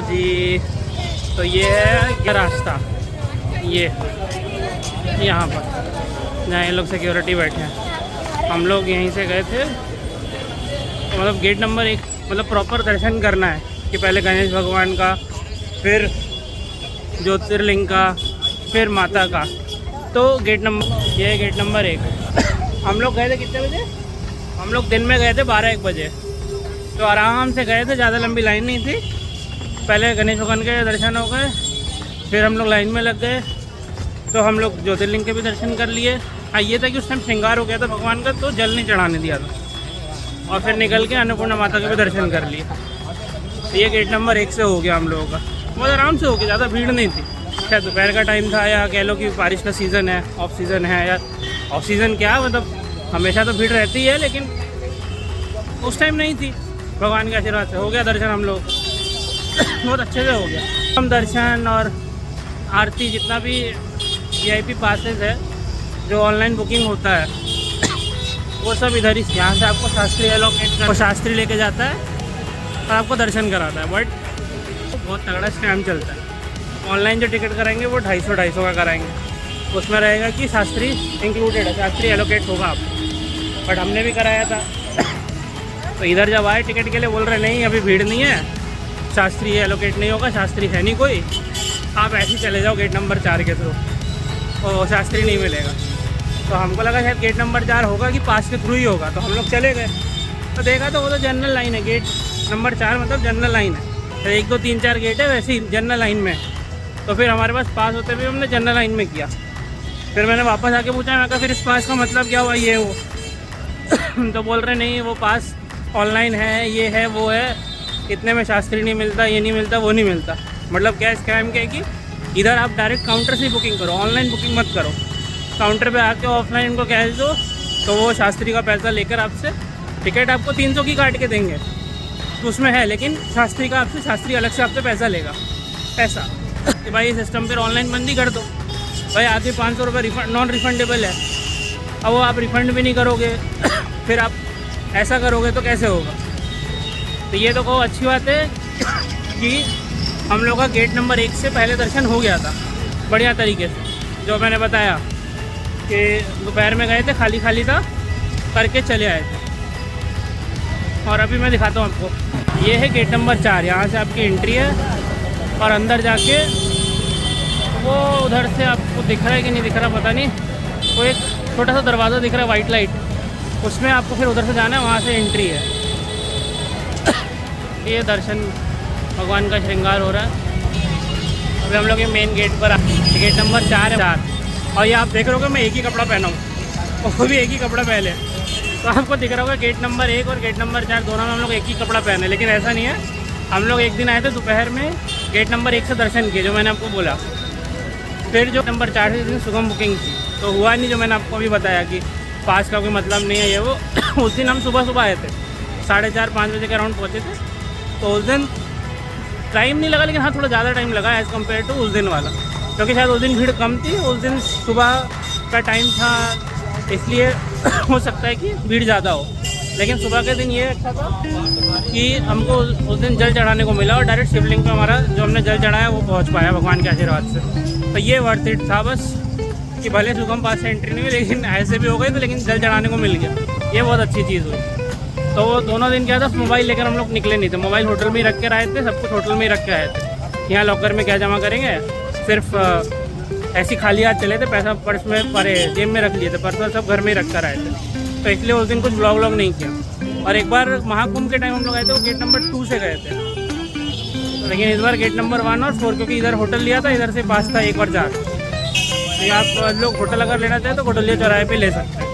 जी, तो ये है रास्ता, ये यहाँ पर जहाँ ये लोग सिक्योरिटी बैठे हैं। हम लोग यहीं से गए थे, तो मतलब गेट नंबर 1 मतलब प्रॉपर दर्शन करना है कि पहले गणेश भगवान का, फिर ज्योतिर्लिंग का, फिर माता का। तो गेट नंबर, ये है गेट नंबर 1। हम लोग गए थे कितने बजे? हम लोग दिन में गए थे 12-1 बजे, तो आराम से गए थे, ज़्यादा लंबी लाइन नहीं थी। पहले गणेश भगवान के दर्शन हो गए, फिर हम लोग लाइन में लग गए, तो हम लोग ज्योतिर्लिंग के भी दर्शन कर लिए। हाँ, ये था कि उस टाइम श्रृंगार हो गया था भगवान का, तो जल नहीं चढ़ाने दिया था, और फिर निकल के अन्नपूर्णा माता के भी दर्शन कर लिए। तो ये गेट नंबर 1 से हो गया हम लोगों का, बहुत आराम से हो गया, ज़्यादा भीड़ नहीं थी। क्या दोपहर का टाइम था, या कह लो कि बारिश का सीज़न है, ऑफ सीज़न है, या ऑफ सीज़न क्या मतलब हमेशा तो भीड़ रहती है, लेकिन उस टाइम नहीं थी। भगवान के आशीर्वाद से हो गया दर्शन हम लोग बहुत अच्छे से हो गया। हम दर्शन और आरती, जितना भी VIP पासेस है जो ऑनलाइन बुकिंग होता है, वो सब इधर ही, यहाँ से आपको शास्त्री एलोकेट कर, शास्त्री लेके जाता है और आपको दर्शन कराता है। बट बहुत तगड़ा स्कैम चलता है। ऑनलाइन जो टिकट कराएंगे वो 250 का कराएंगे, उसमें रहेगा कि शास्त्री इंक्लूडेड है, शास्त्री एलोकेट होगा आपको। बट हमने भी कराया था, तो इधर जब आए टिकट के लिए बोल रहे नहीं अभी भीड़ नहीं है, शास्त्री एलोकेट नहीं होगा, शास्त्री है नहीं कोई, आप ऐसे ही चले जाओ गेट नंबर 4 के थ्रू, और शास्त्री नहीं मिलेगा। तो हमको लगा शायद गेट नंबर 4 होगा कि पास के थ्रू ही होगा, तो हम लोग चले गए। तो देखा तो वो तो जनरल लाइन है, गेट नंबर 4 मतलब जनरल लाइन है। तो 1 2 3 4 गेट है, वैसे ही जनरल लाइन में। तो फिर हमारे पास पास होते हुए हमने जनरल लाइन में किया। फिर मैंने वापस आके पूछा, मैं कहा फिर इस पास का मतलब क्या हुआ, ये वो तो बोल रहे नहीं वो पास ऑनलाइन है, ये है वो है, इतने में शास्त्री नहीं मिलता, ये नहीं मिलता, वो नहीं मिलता। मतलब क्या स्कैम क्या है कि इधर आप डायरेक्ट काउंटर से बुकिंग करो, ऑनलाइन बुकिंग मत करो। काउंटर पे आके ऑफलाइन उनको कैश दो, तो वो शास्त्री का पैसा लेकर आपसे टिकट आपको 300 की काट के देंगे, तो उसमें है, लेकिन शास्त्री का आपसे, शास्त्री अलग से आपसे पैसा लेगा। पैसा कि भाई सिस्टम पर ऑनलाइन बंद ही कर दो भाई, आगे 500 रुपये नॉन रिफंडेबल है। अब वो आप रिफ़ंड भी नहीं करोगे फिर आप ऐसा करोगे तो कैसे होगा। तो ये तो कहो अच्छी बात है कि हम लोग का गेट नंबर 1 से पहले दर्शन हो गया था बढ़िया तरीके से। जो मैंने बताया कि दोपहर में गए थे, खाली खाली था, करके चले आए थे। और अभी मैं दिखाता हूँ आपको, ये है गेट नंबर 4, यहाँ से आपकी एंट्री है, और अंदर जाके वो उधर से आपको दिख रहा है कि नहीं दिख रहा पता नहीं, वो एक छोटा सा दरवाज़ा दिख रहा है वाइट लाइट, उसमें आपको फिर उधर से जाना है, वहाँ से एंट्री है। ये दर्शन भगवान का श्रृंगार हो रहा है। अभी हम लोग ये मेन गेट पर गेट नंबर 4 है 4, और ये आप देख रहे हो मैं एक ही कपड़ा पहना हूँ, वो भी एक ही कपड़ा पहले, तो आपको दिख रहा होगा गेट नंबर 1 और गेट नंबर 4 दोनों में हम लोग एक ही कपड़ा पहने। लेकिन ऐसा नहीं है, हम लोग एक दिन आए थे दोपहर में, गेट नंबर 1 से दर्शन किए जो मैंने आपको बोला, फिर जो नंबर 4 से दिन सुगम बुकिंग थी, तो हुआ नहीं जो मैंने आपको अभी बताया कि पास का कोई मतलब नहीं है ये वो। उस दिन हम सुबह आए थे, 4:30-5 बजे के अराउंड पहुँचे थे, तो उस दिन टाइम नहीं लगा, लेकिन हाँ थोड़ा ज़्यादा टाइम लगा एज़ कम्पेयर टू उस दिन वाला, क्योंकि शायद उस दिन भीड़ कम थी, उस दिन सुबह का टाइम था, इसलिए हो सकता है कि भीड़ ज़्यादा हो। लेकिन सुबह के दिन ये अच्छा था कि हमको उस दिन जल चढ़ाने को मिला, और डायरेक्ट शिवलिंग पे हमारा जो हमने जल चढ़ाया वो पहुँच पाया भगवान के आशीर्वाद से। तो ये वर्थ इट था बस, कि भले सुगम पास से एंट्री नहीं हुई, लेकिन ऐसे भी हो गई, तो लेकिन जल चढ़ाने को मिल गया, ये बहुत अच्छी चीज़ हुई। तो वो दोनों दिन क्या था, मोबाइल लेकर हम लोग निकले नहीं थे, मोबाइल होटल में ही रख के आए थे, सब कुछ होटल में ही रख के आए थे। यहाँ लॉकर में क्या जमा करेंगे, सिर्फ ऐसी खाली हाथ चले थे, पैसा पर्स में परे जेब में रख लिए थे, पर्स सब घर में ही रख कर आए थे, तो इसलिए उस दिन कुछ ब्लॉग नहीं किया। और एक बार महाकुंभ के टाइम हम लोग आए थे, वो गेट नंबर 2 से गए थे, लेकिन इस बार गेट नंबर 1 और 4, क्योंकि इधर होटल लिया था, इधर से पास था 1 और 4। तो आप लोग होटल अगर लेना चाहें तो होटलिया चौराहे पे ले सकते हैं।